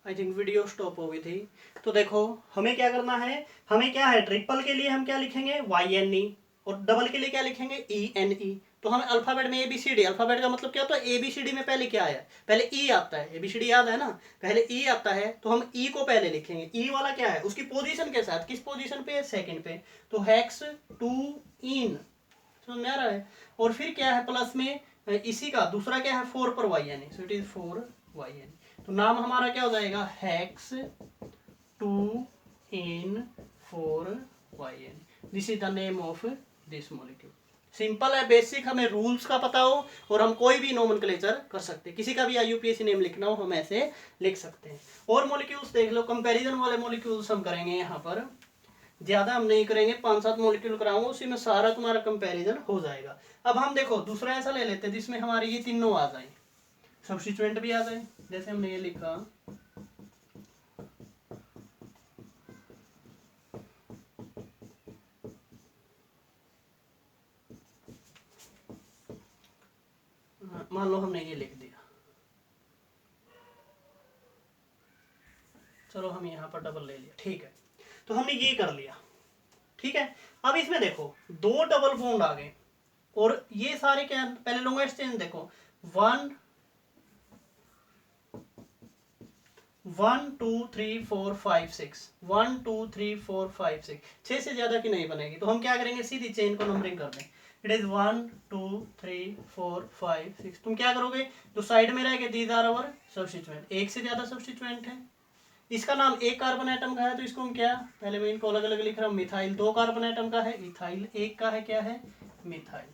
I think video stop हो गई थी। तो देखो हमें क्या करना है, हमें क्या है, ट्रिपल के लिए हम क्या लिखेंगे YNE, और डबल के लिए क्या लिखेंगे ENE। तो हमें अल्फाबेट में ABCD, अल्फाबेट का मतलब क्या होता है, ABCD में पहले क्या आया, पहले E आता है, ABCD याद है ना, पहले E आता है, तो हम E को पहले लिखेंगे। E वाला क्या है, उसकी पोजीशन के साथ, किस पोजीशन पे है, सेकंड पे, तो हेक्स 2 इन, समझ में आ रहा है। और फिर क्या है प्लस में, इसी का दूसरा क्या है 4 पर YNE, so it is 4YNE। तो नाम हमारा क्या हो जाएगा, hex 2 in 4YN, this is the name of this molecule. Simple है, बेसिक, हमें रूल्स का पता हो और हम कोई भी नोमेनक्लेचर कर सकते हैं, किसी का भी IUPAC नेम लिखना हो हम ऐसे लिख सकते हैं। और मॉलिक्यूल्स देख लो, कंपैरिजन वाले मॉलिक्यूल्स हम करेंगे यहाँ पर, ज्यादा हम नहीं करेंगे, 5-7 मॉलिक्यूल कराऊंगा, उसी में सारा तुम्हारा कंपैरिजन हो जाएगा। अब हम देखो दूसरा ऐसा ले लेते हैं जिसमें हमारे ये तीनों आ जाए, सब्स्टिट्यूएंट भी आ जाए, जैसे हमने ये लिखा मान लो हमने ये लिख दिया, चलो हम यहाँ पर डबल ले लिया, ठीक है, तो हमने ये कर लिया, ठीक है। अब इसमें देखो दो डबल बॉन्ड आ गए, और ये सारे क्या, पहले लॉन्गेस्ट चेन देखो, 1 1 2 3 4 5 6, 1 2 3 4 5 6, 6 से ज्यादा की नहीं बनेगी, तो हम क्या करेंगे, सीधी चेन को नंबरिंग कर दें, इट इज 1 2 3 4 5 6। तुम क्या करोगे, जो साइड में रहेगा दीज आर अवर सब्स्टिट्यूएंट, एक से ज्यादा सब्स्टिट्यूएंट है, इसका नाम एक कार्बन एटम का है, तो इसको हम क्या, पहले मैं इनको अलग अलग लिख रहा हूँ, मिथाइल, दो कार्बन एटम का है इथाइल, एक का है क्या है, मिथाइल।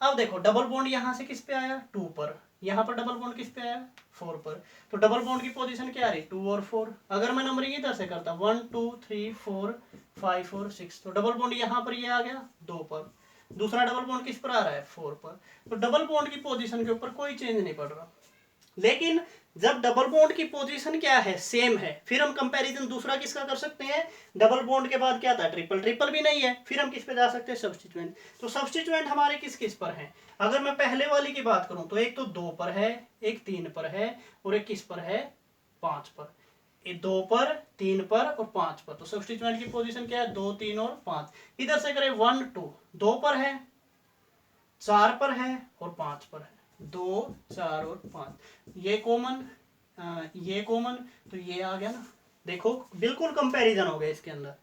अब देखो डबल बॉन्ड यहाँ से किस पे आया, 2 पर, यहाँ पर डबल बॉन्ड किस पे आया, 4 पर, तो डबल बॉन्ड की पोजीशन क्या आ रही, 2 और 4। अगर मैं नंबरिंग इधर से करता 1 2 3 4 5 और 6, तो डबल बॉन्ड यहाँ पर ये आ गया 2 पर, दूसरा डबल बॉन्ड किस पर आ रहा है, 4 पर, तो डबल बॉन्ड की पोजीशन के ऊपर कोई चेंज नहीं पड़ रहा। लेकिन जब डबल बॉन्ड की पोजीशन क्या है, सेम है, फिर हम कंपैरिजन दूसरा किसका कर सकते हैं, डबल बॉन्ड के बाद क्या था, ट्रिपल, ट्रिपल भी नहीं है, फिर हम किस पे जा सकते हैं, सब्स्टिट्यूएंट। तो सब्स्टिट्यूएंट हमारे किस किस पर हैं, अगर मैं पहले वाली की बात करूं तो एक तो 2 पर है, एक 3 पर है, और एक किस पर है, 5 पर, 2 पर, 3 पर और 5 पर। तो सब्स्टिट्यूएंट की पोजीशन क्या है, 2 3 और 5। इधर से करें 1 2, 2 पर है, 4 पर है और 5 पर है, 2 4 और 5, ये कॉमन, ये कॉमन, तो ये आ गया ना। देखो बिल्कुल कंपैरिजन हो गया इसके अंदर,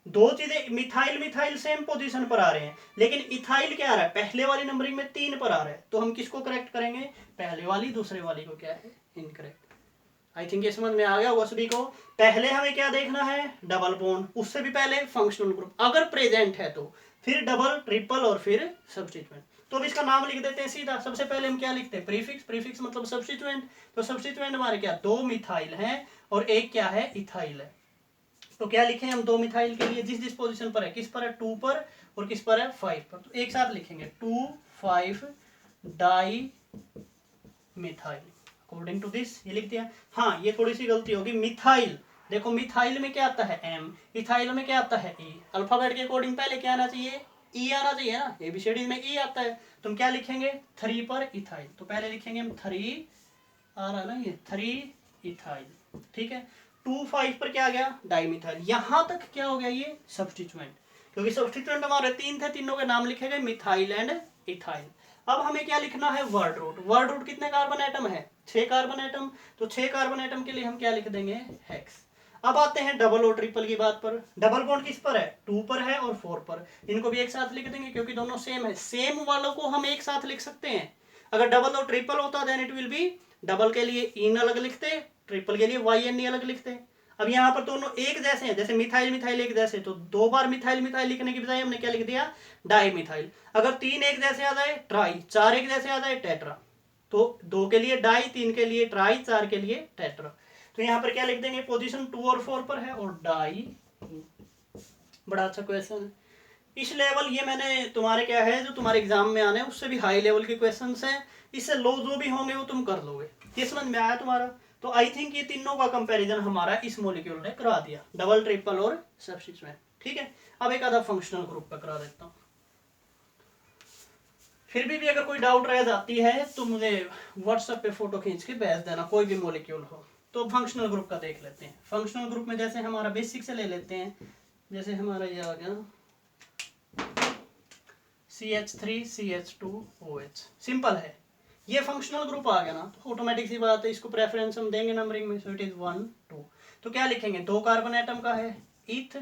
दो चीजें, मिथाइल मिथाइल सेम पोजीशन पर आ रहे हैं, लेकिन इथाइल क्या आ रहा है, पहले वाली नंबरिंग में 3 पर आ रहा है, तो हम किसको करेक्ट करेंगे, पहले वाली, दूसरे वाली को क्या है, इनकरेक्ट। आई थिंक ये समझ में आ गया होगा सभी को। पहले हमें क्या देखना है, डबल बॉन्ड, उससे भी पहले फंक्शनल ग्रुप अगर प्रेजेंट है तो, फिर डबल ट्रिपल और फिर सब्स्टिट्यूएंट। तो अब इसका नाम लिख देते हैं सीधा, सबसे पहले हम क्या लिखते हैं, प्रीफिक्स, प्रीफिक्स मतलब सब्स्टिट्यूएंट, तो सब्स्टिट्यूएंट हमारे क्या, 2 मिथाइल है और एक क्या है, इथाइल है। तो क्या लिखें हम, 2 मिथाइल के लिए जिस जिस पोजीशन पर है, किस पर है, 2 पर और किस पर है, 5 पर, तो एक साथ लिखेंगे 2 5 dimethyl, according to this ये लिख दिया। हाँ ये थोड़ी सी गलती होगी, मिथाइल, देखो मिथाइल में क्या आता है M, इथाइल में क्या आता है E, अल्फाबेट के अकॉर्डिंग पहले क्या आना चाहिए, E आना चाहिए ना, ABCD में E आता है, तुम क्या लिखेंगे, 3 पर इथाइल, तो पहले लिखेंगे हम 3, आ रहा ना ये 3 इथाइल, ठीक है। 2 5 पर क्या आ गया, डाइमिथाइल, यहां तक क्या हो गया, ये सब्स्टिट्यूएंट, क्योंकि सब्स्टिट्यूएंट हमारे 3 थे, तीनों के नाम लिखे गए, मिथाइल एंड इथाइल। अब हमें क्या लिखना है, वर्ड रूट, वर्ड रूट कितने कार्बन एटम है, 6 कार्बन एटम, तो 6 कार्बन एटम के लिए हम क्या लिख देंगे, हेक्स। अब आते हैं डबल और ट्रिपल की बात पर, डबल बॉन्ड किस पर है, 2 पर है और 4 पर, इनको भी एक साथ लिख देंगे क्योंकि दोनों सेम है, सेम वालों को हम एक साथ लिख सकते हैं। अगर डबल और ट्रिपल होता then it will be, double के लिए इन अलग लिखते, ट्रिपल के लिए YNE अलग लिखते। अब यहाँ पर दोनों एक जैसे हैं, जैसे मिथाइल मिथाइल एक जैसे, तो 2 बार मिथाइल मिथाइल लिखने की बजाय हमने क्या लिख दिया, डाई मिथाइल। अगर 3 एक जैसे आ जाए ट्राई, 4 एक जैसे आ जाए टेट्रा, तो 2 के लिए डाई, 3 के लिए ट्राई, 4 के लिए टेट्रा। तो यहाँ पर क्या लिख देंगे, पोजीशन 2 और 4 पर है और डाई। बड़ा अच्छा क्वेश्चन है, इस लेवल, ये मैंने तुम्हारे क्या है, जो तुम्हारे एग्जाम में आने हैं उससे भी हाई लेवल के क्वेश्चंस हैं, इससे लो जो भी होंगे वो तुम कर लोगे। ये समझ में आया तुम्हारा। तो आई थिंक ये तीनों का कंपैरिजन हमारा इस मॉलिक्यूल ने करा दिया, डबल ट्रिपल और सब्स्टिट्यूएंट, ठीक है। अब एक आधा फंक्शनल ग्रुप पे करा देता हूँ, फिर भी अगर कोई डाउट रह जाती है तो मुझे व्हाट्सएप पे फोटो खींच के भेज देना, कोई भी मॉलिक्यूल हो। तो फंक्शनल ग्रुप का देख लेते हैं। फंक्शनल ग्रुप में जैसे हमारा बेसिक से ले लेते हैं, जैसे हमारा ये आ गया CH3CH2OH, सिंपल है। ये फंक्शनल ग्रुप आ गया ना, तो ऑटोमेटिक सी बात है, इसको प्रेफरेंस हम देंगे नंबरिंग में, सो इट इज 1 2। तो क्या लिखेंगे, 2 कार्बन एटम का है ईथ,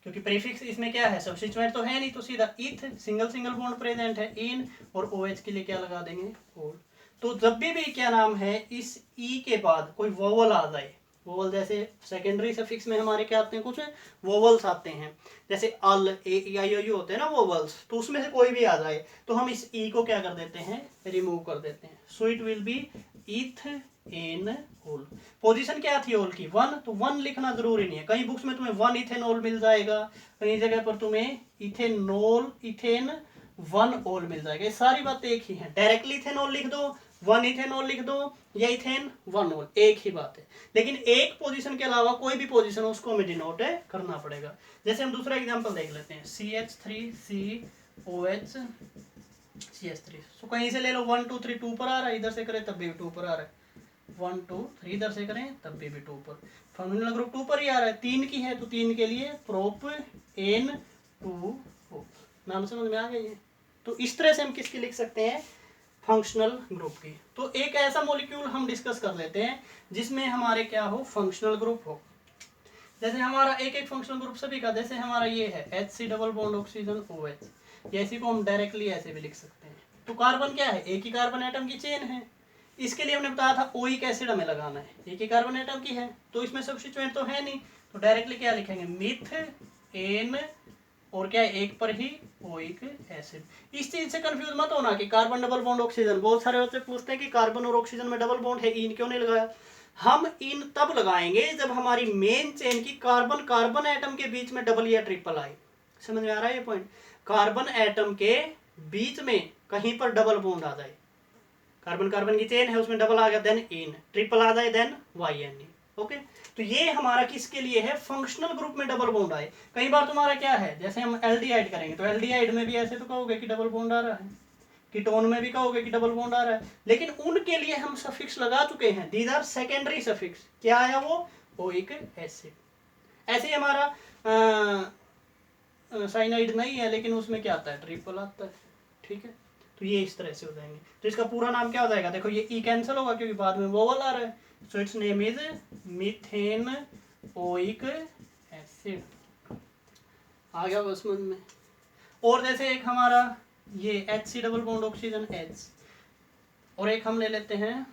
क्योंकि प्रीफिक्स इसमें क्या है, सब्स्टिट्यूएंट तो है नहीं, तो सीधा ईथ सिंगल सिंगल बॉन्ड प्रेजेंट है इन, और OH के लिए क्या लगा देंगे ओल। तो जब भी क्या नाम है, इस ई के बाद कोई वोवल आ जाए, वोवल जैसे सेकेंडरी सफिक्स में हमारे क्या आते हैं, कुछ वोवल्स आते हैं, जैसे अल ए आई ओ यू होते हैं ना वोवल्स, तो उसमें से कोई भी आ जाए तो हम इस ई को क्या कर देते हैं, रिमूव कर देते हैं। So it will be ethanol. Position क्या थी ओल की, 1, तो 1 लिखना जरूरी नहीं है, कई बुक्स में तुम्हें 1 इथेनॉल मिल जाएगा, कई जगह पर तुम्हें इथेनॉल इथेन 1 ओल मिल जाएगा, ये सारी बातें एक ही है। डायरेक्टली इथेनॉल लिख दो, 1 इथेनॉल लिख दो, या इथेन 1 ओल, एक ही बात है। लेकिन एक पोजीशन के अलावा कोई भी पोजीशन हो उसको हमें डिनोट करना पड़ेगा। जैसे हम दूसरा एग्जांपल देख लेते हैं, CH3COH CH3, सो कहीं से ले लो, 1 2 3 2 पर आ रहा है, इधर से करें तब भी 2 पर आ रहा है, 1 2 3 इधर से करें तब भी 2 पर, फॉर्मूला ग्रुप 2 पर ही आ रहा है, 3 की है तो 3 के लिए प्रोप एन 2 हो। नाम समझ में आ गई है। तो इस तरह से हम किसकी लिख सकते हैं, फंक्शनल ग्रुप की। तो एक ऐसा मॉलिक्यूल हम डिस्कस कर लेते हैं जिसमें हमारे क्या हो, फंक्शनल ग्रुप हो। जैसे हमारा एक एक फंक्शनल ग्रुप सभी का, जैसे हमारा ये है HC double bond oxygen OH, इसी को हम डायरेक्टली ऐसे भी लिख सकते हैं। तो कार्बन क्या है, एक ही कार्बन एटम की चेन है, इसके लिए हमने बताया था ओइक एसिड हमें लगाना है, एक ही कार्बन एटम की है, तो इसमें सब्स्टिट्यूएंट तो है नहीं, तो डायरेक्टली क्या लिखेंगे, मिथ एन, और क्या है, एक पर ही ओइक एसिड। इस चीज से कंफ्यूज मत होना कि कार्बन डबल बॉन्ड ऑक्सीजन, बहुत सारे बच्चे पूछते हैं कि कार्बन और ऑक्सीजन में डबल बॉन्ड है, इन क्यों नहीं लगाया। हम इन तब लगाएंगे जब हमारी मेन चेन की कार्बन कार्बन एटम के बीच में डबल या ट्रिपल आए। समझ में आ रहा है ये पॉइंट, कार्बन एटम के बीच में कहीं पर डबल बॉन्ड आ जाए, कार्बन कार्बन की चेन है उसमें डबल आ गया, देन इन, ट्रिपल आ जाए then Y N E. Okay, तो ये हमारा किसके लिए है, फंक्शनल ग्रुप में डबल बॉन्ड आए। कई बार तुम्हारा क्या है, जैसे हम एल्डिहाइड करेंगे तो एल्डिहाइड में भी ऐसे तो कहोगे कि डबल बॉन्ड आ रहा है, कीटोन में भी कहोगे कि डबल बॉन्ड आ रहा है, लेकिन उनके लिए हम सफिक्स लगा चुके हैं, दीज आर सेकेंडरी सफिक्स। क्या आया वो, ओइक एसिड। ऐसे ही हमारा साइनाइड नहीं है, लेकिन उसमें क्या आता है, ट्रिपल आता है। ठीक है, तो ये इस तरह से हो जाएंगे। तो इसका पूरा नाम क्या हो जाएगा, देखो ये ई कैंसिल होगा क्योंकि बाद में वोवल आ रहा है, so its name is methanoic acid. आ गया वो समझ में। और जैसे एक हमारा ये HC double bond oxygen H, और एक हम ले लेते हैं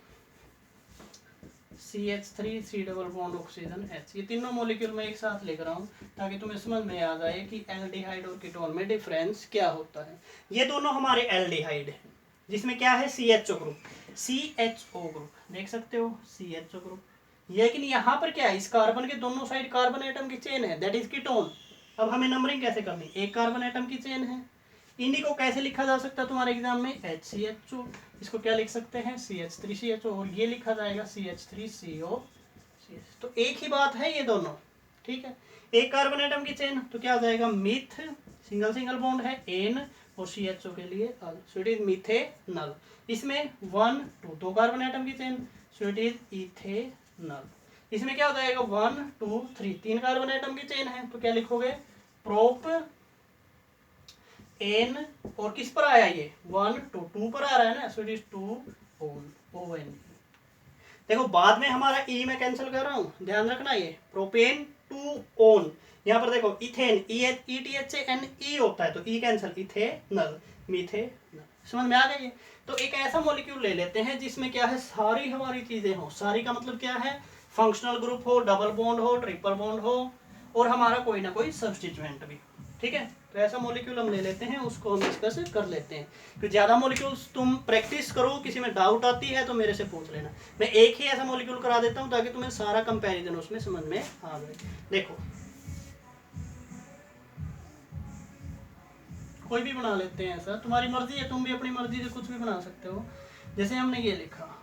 CH3C double bond oxygen H। ये तीनों मॉलिक्यूल मैं एक साथ लिख रहा हूँ ताकि तुम्हें समझ में आ जाए कि एल्डिहाइड और कीटोन में डिफरेंस क्या होता है। ये दोनों हमारे एल्डिहाइड हैं जिसमें क्या है, CHO ग्रुप, CHO ग्रुप देख सकते हो, CHO ग्रुप। लेकिन यहाँ पर क्या है, इस कार्बन के दोनों साइड कार्बन एटम की चेन है, दैट इज कीटोन। अब हमें नंबरिंग कैसे करनी, एक कार्बन एटम की चेन है, इन्हीं को कैसे लिखा जा सकता है तुम्हारे एग्जाम में, HCHO, इसको क्या लिख सकते हैं, CH3CHO, और ये लिखा जाएगा CH3CO। तो एक ही बात है ये दोनों, ठीक है। एक कार्बन एटम की चेन तो क्या हो जाएगा, मिथ, सिंगल सिंगल बॉन्ड है एन, और CHO के लिए अल, सो इट इज मिथेनल। इसमें 1 2 दो कार्बन एटम की chain, so it is ethanal. इसमें क्या हो जाएगा, 1 2 3 तीन कार्बन एटम की चेन है, तो क्या लिखोगे, प्रोप एन, और किस पर आया ये, 1 2 2 पर आ रहा है ना, सो इट इज 2 ओन ओवन। देखो बाद में हमारा ई में कैंसिल कर रहा हूँ, ध्यान रखना, ये प्रोपेन 2 ओन, यहाँ पर देखो इथेन, ETHANE होता है, तो ई कैंसिल, इथेनल, मीथेनल। समझ में आ गई। तो एक ऐसा मॉलिक्यूल ले लेते हैं जिसमें क्या है, सारी हमारी चीजें हो, सारी का मतलब क्या है, फंक्शनल ग्रुप हो, डबल बॉन्ड हो, ट्रिपल बॉन्ड हो, और हमारा कोई ना कोई सब्स्टिट्यूएंट भी। ठीक है, तो ऐसा मॉलिक्यूल हम ले लेते हैं, उसको हम डिस्कस कर लेते हैं। तो ज़्यादा मॉलिक्यूल्स तुम प्रैक्टिस करो, किसी में डाउट आती है तो मेरे से पूछ लेना, मैं एक ही ऐसा मॉलिक्यूल करा देता हूँ ताकि तुम्हें सारा कंपैरिजन उसमें समझ में आ जाए। देखो कोई भी बना लेते हैं, ऐसा तुम्हारी मर्जी है, तुम भी अपनी मर्जी से कुछ भी बना सकते हो। जैसे हमने ये लिखा,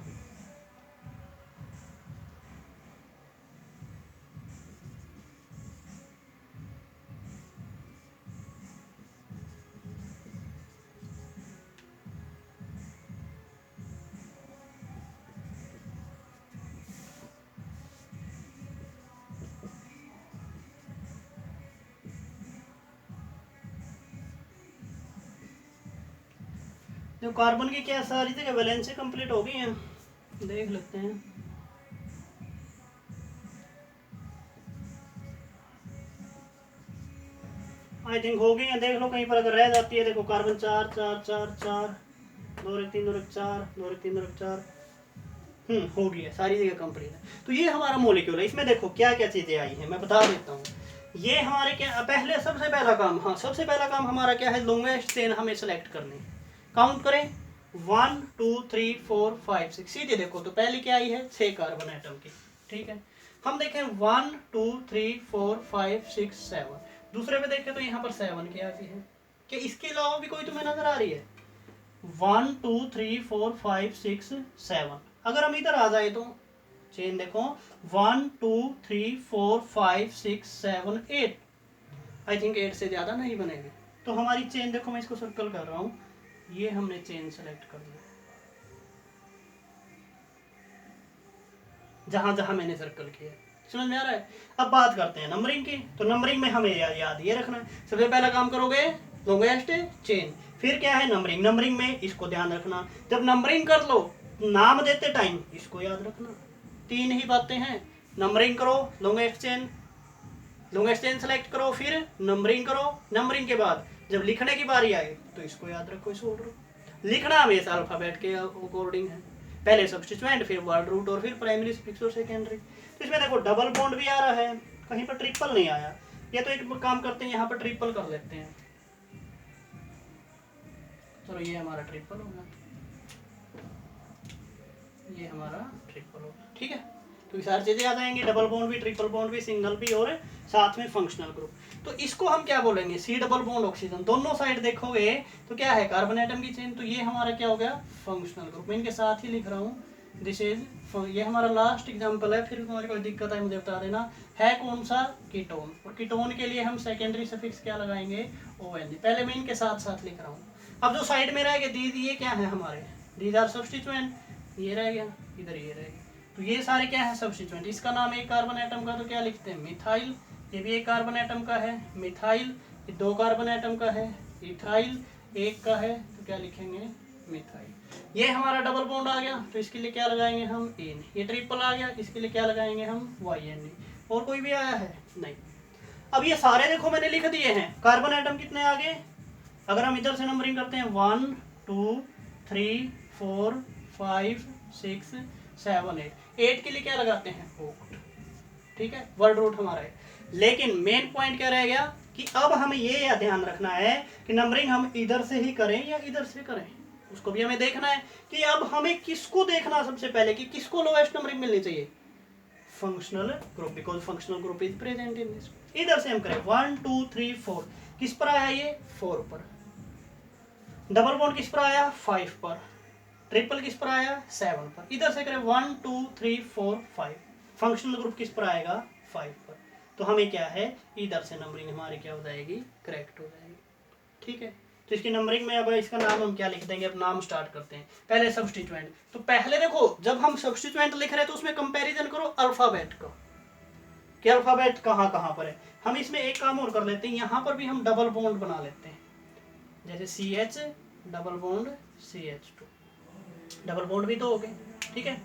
तो कार्बन की क्या सारी जगह वैलेंसी कंप्लीट हो गई हैं, देख लेते हैं। आई थिंक हो गई है, देख लो कहीं पर अगर रह जाती है। देखो कार्बन 4 4 4 4 2 1 3 2 1 4 2 1 3 2 1 4, हो गई है, सारी जगह कंप्लीट है। तो ये हमारा मॉलिक्यूल है। इसमें देखो क्या क्या चीजें आई हैं, मैं बता देता हूँ। ये हमारे क्या पहले सबसे पहला काम, हाँ सबसे पहला काम हमारा क्या है, लॉन्गेस्ट चेन हमें सेलेक्ट करनी। काउंट करें 1 2 3 4 5 6, सीधे देखो तो पहली क्या आई है 6 कार्बन एटम की, ठीक है। हम देखें 1 2 3 4 5 6 7, दूसरे पे देखें तो यहाँ पर 7 की आती है। क्या इसके अलावा भी कोई तुम्हें नजर आ रही है? 1 2 3 4 5 6 7। अगर हम इधर आ जाए तो चेन देखो 1 2 3 4 5 6 7 8, आई थिंक 8 से ज्यादा नहीं बनेगी। तो हमारी चेन देखो, मैं इसको सर्कल कर रहा हूं, ये हमने चेन सेलेक्ट कर लिया जहां जहां मैंने सर्कल किया। समझ में आ रहा है? अब बात करते हैं नंबरिंग की। तो नंबरिंग में हमें याद ये रखना है, सबसे पहला काम करोगे लॉन्गेस्ट चेन, फिर क्या है नंबरिंग। नंबरिंग में इसको ध्यान रखना, जब नंबरिंग कर लो नाम देते टाइम इसको याद रखना। 3 ही बातें हैं, नंबरिंग करो, लॉन्गेस्ट चेन सेलेक्ट करो, फिर नंबरिंग करो। नंबरिंग के बाद जब लिखने की बारी आए तो इसको याद रखो, इस ऑर्डर लिखना हमेशा अल्फाबेट के अकॉर्डिंग है, पहले सब्स्टिट्यूएंट फिर वर्ड रूट और फिर प्राइमरी सफिक्स और सेकेंडरी। तो इसमें देखो डबल बॉन्ड भी आ रहा है, कहीं पर ट्रिपल नहीं आया। ये तो एक काम करते हैं, यहाँ पर ट्रिपल कर लेते हैं। चलो ये हमारा ट्रिपल होगा, ये हमारा ट्रिपल होगा, ठीक है। तो सारी चीजें याद आएंगी, डबल बॉन्ड भी, ट्रिपल बॉन्ड भी, सिंगल भी और साथ में फंक्शनल ग्रुप। तो इसको हम क्या बोलेंगे, सी डबल बॉन्ड ऑक्सीजन। दोनों साइड देखोगे तो क्या है कार्बन एटम की चेन, तो ये हमारा क्या हो गया फंक्शनल ग्रुप। मैं इनके साथ ही लिख रहा हूँ, दिस इज, ये हमारा लास्ट एग्जांपल है। फिर तुम्हारी कोई दिक्कत है मुझे बता देना। है कौन सा, कीटोन, और कीटोन के लिए हम सेकेंडरी सफिक्स क्या लगाएंगे, ON। पहले मैं इनके साथ साथ लिख रहा हूँ। अब जो साइड में रह गए दीदी, ये क्या है हमारे, दीज आर सब्स्टिट्यूएंट, ये रह गया, इधर ये रह गया। तो ये सारे क्या है सब्स्टिट्यूएंट। इसका नाम एक कार्बन एटम का, तो क्या लिखते हैं मिथाइल। ये भी एक कार्बन एटम का है मिथाइल। ये 2 कार्बन एटम का है इथाइल, एक का है तो क्या लिखेंगे मिथाइल। ये हमारा डबल बॉन्ड आ गया, तो इसके लिए क्या लगाएंगे हम एन। ये ट्रिपल आ गया, इसके लिए क्या लगाएंगे हम YN। और कोई भी आया है नहीं। अब ये सारे देखो मैंने लिख दिए हैं। कार्बन एटम कितने आ गए, अगर हम इधर से नंबरिंग करते हैं 1 2 3 4 5 6 7 8 के लिए क्या लगाते हैं ओक्ट, ठीक है, वर्ड रूट हमारा है। लेकिन मेन पॉइंट क्या रह गया कि अब हमें ये ध्यान रखना है कि नंबरिंग हम इधर से ही करें या इधर से करें, उसको भी हमें देखना है। कि अब हमें किसको देखना सबसे पहले कि किसको लोएस्ट नंबरिंग मिलनी चाहिए, functional group, because functional group is present in this. इधर से हम करें 1 2 3 4, किस पर आया ये 4 पर, डबल बॉन्ड किस पर आया 5 पर, ट्रिपल किस पर आया 7 पर। इधर से करें 1 2 3 4 5, फंक्शनल ग्रुप किस पर आएगा 5 पर। तो हमें क्या है इधर से नंबरिंग हमारी क्या हो जाएगी करेक्ट हो जाएगी, ठीक है। तो इसकी नंबरिंग में अब इसका नाम हम क्या लिख देंगे, अब नाम स्टार्ट करते हैं। पहले सब्स्टिट्यूएंट, तो पहले देखो जब हम सब्स्टिट्यूएंट लिख रहे हैं तो उसमें कंपैरिजन करो अल्फाबेट का, कि अल्फाबेट कहाँ कहाँ पर है। हम इसमें एक काम और कर लेते हैं, यहाँ पर भी हम डबल बॉन्ड बना लेते हैं, जैसे CH double bond CH2, double bond भी तो हो गए, ठीक है।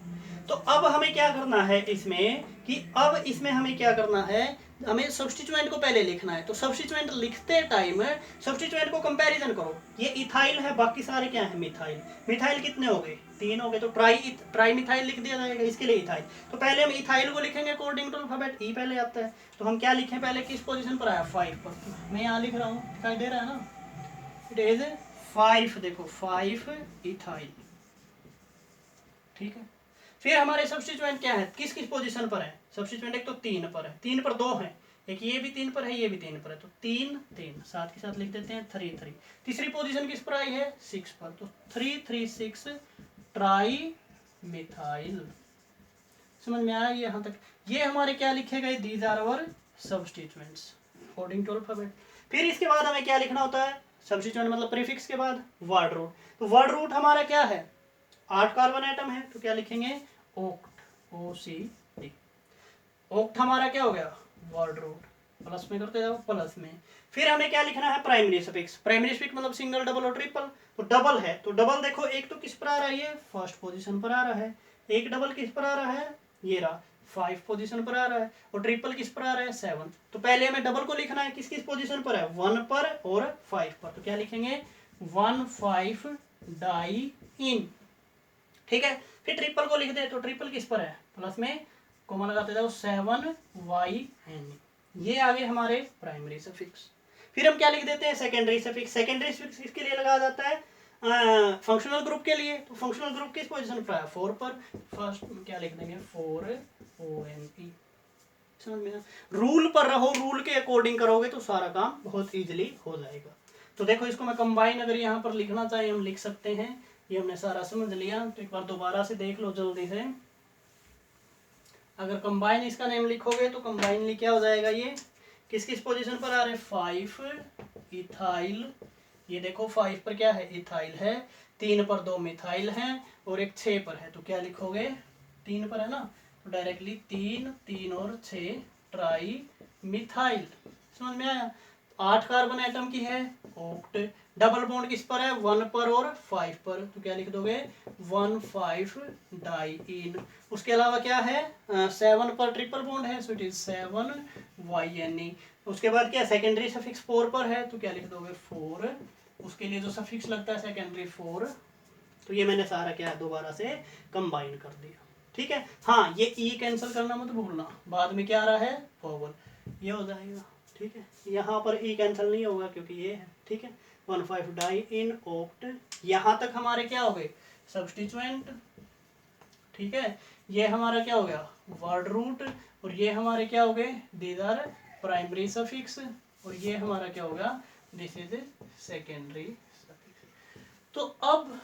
तो अब हमें क्या करना है इसमें, कि अब इसमें हमें क्या करना है, हमें सब्स्टिट्यूएंट को पहले लिखना है। तो सब्स्टिट्यूएंट लिखते टाइम सब्स्टिट्यूएंट को कंपैरिजन करो। ये इथाइल है, बाकी सारे क्या है मिथाइल। मिथाइल कितने हो गए 3 हो गए, तो ट्राई मिथाइल लिख दिया जाएगा, इसके लिए इथाइल। तो पहले हम इथाइल को लिखेंगे अकॉर्डिंग टू अल्फाबेट, ई पहले आता है। तो हम क्या लिखें पहले, किस पोजीशन पर आया 5 पर, मैं यहाँ लिख रहा हूँ, दिखाई दे रहा है ना, इट इज 5, देखो 5 इथाइल, ठीक है। फिर हमारे सब्स्टिट्यूएंट क्या है, किस किस पोजीशन पर है सब्स्टिट्यूएंट, एक तो 3 पर है, 3 पर 2 है, एक ये भी 3 पर है, ये भी 3 पर है, तो 3 3 साथ के साथ लिख देते हैं 3 3। तीसरी पोजीशन किस पर आई है 6 पर, तो 3 3 6 ट्राई मिथाइल। समझ में आया यहाँ तक। ये हमारे क्या लिखे गए, these are our substituents according to alphabet. फिर इसके बाद हमें क्या लिखना होता है, सब्स्टिट्यूएंट मतलब प्रीफिक्स के बाद वर्ड रूट। तो वर्ड रूट हमारा क्या है 8 कार्बन एटम है, तो क्या लिखेंगे ओक्ट, OCT। ओक्ट हमारा क्या हो गया वर्ड रूट, प्लस में करते जाओ, प्लस में। फिर हमें क्या लिखना है, प्राइमरी सफिक्स। प्राइमरी सफिक्स मतलब सिंगल, डबल और ट्रिपल। तो डबल है तो डबल देखो, एक तो किस पर आ रहा है, ये फर्स्ट पोजीशन पर आ रहा है। एक डबल किस पर आ रहा है, ये रहा 5 पोजीशन पर आ रहा है। और ट्रिपल किस पर आ रहा है, 7। तो पहले हमें डबल को लिखना है, किस किस पोजीशन पर है, 1 पर और 5 पर। तो क्या लिखेंगे, 1 5 डाई इन। ठीक है, फिर ट्रिपल को लिख दे तो ट्रिपल किस पर है, प्लस में कॉमा लगाते जाओ, 7 वाई एन। ये आगे हमारे प्राइमरी सफिक्स। फिर हम क्या लिख देते हैं, सेकेंडरी सफिक्स। सेकेंडरी सफिक्स किसके लिए लगाया जाता है, फंक्शनल ग्रुप के लिए। तो फंक्शनल ग्रुप किस पोजीशन पर है, 4 पर। फर्स्ट क्या लिख देंगे, 4 ओ एन पी। समझ में, रूल पर रहो, रूल के अकॉर्डिंग करोगे तो सारा काम बहुत इजीली हो जाएगा। तो देखो इसको मैं कंबाइन अगर यहाँ पर लिखना चाहिए हम लिख सकते हैं। ये हमने सारा समझ लिया, तो एक बार दोबारा से देख लो जल्दी से। अगर कंबाइन इसका नेम लिखोगे तो कंबाइनली क्या हो जाएगा, ये किस किस पोजीशन पर आ रहे हैं, 5 इथाइल। ये देखो 5 पर क्या है, इथाइल है। 3 पर 2 मिथाइल हैं और एक 6 पर है। तो क्या लिखोगे, 3 पर है ना, तो डायरेक्टली 3 3 और 6 ट्राई मिथाइल। समझ में आया। 8 कार्बन एटम की है, ऑक्ट। डबल बॉन्ड किस पर है, 1 पर और 5 पर। तो क्या लिख दोगे, 1 5 डाई इन। उसके अलावा क्या है, 7 पर ट्रिपल बॉन्ड है, so it is 7 Y N E. उसके बाद क्या, सेकेंडरी सफिक्स 4 पर है, तो क्या लिख दोगे, 4। उसके लिए जो सफिक्स लगता है सेकेंडरी 4। तो ये मैंने सारा क्या दोबारा से कंबाइन कर दिया। ठीक है, हाँ ये ई कैंसिल करना मत भूलना, बाद में क्या आ रहा है, वोवल, ये हो जाएगा। ठीक है, यहाँ पर ई कैंसिल नहीं होगा क्योंकि ये है। ठीक है, 1 5 डाई इन ऑक्ट। यहाँ तक हमारे क्या हो गए, सब्स्टिट्यूएंट। ठीक है, ये हमारा क्या हो गया, वर्ड रूट। और ये हमारे क्या हो गए, दीज आर प्राइमरी सफिक्स। और ये हमारा क्या होगा, दिस इज सेकेंडरी सफिक्स। तो अब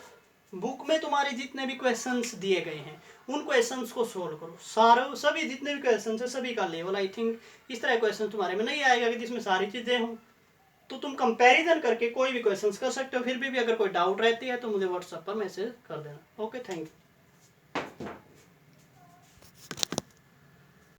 बुक में तुम्हारे जितने भी क्वेश्चंस दिए गए हैं उन क्वेश्चंस को सोल्व करो। सारे सभी जितने भी क्वेश्चंस है सभी का लेवल आई थिंक इस तरह क्वेश्चन तुम्हारे में नहीं आएगा कि जिसमें सारी चीजें हों। तो तुम कंपैरिजन करके कोई भी क्वेश्चंस कर सकते हो। फिर भी अगर कोई डाउट रहती है तो मुझे व्हाट्सएप पर मैसेज कर देना। Okay, thank you.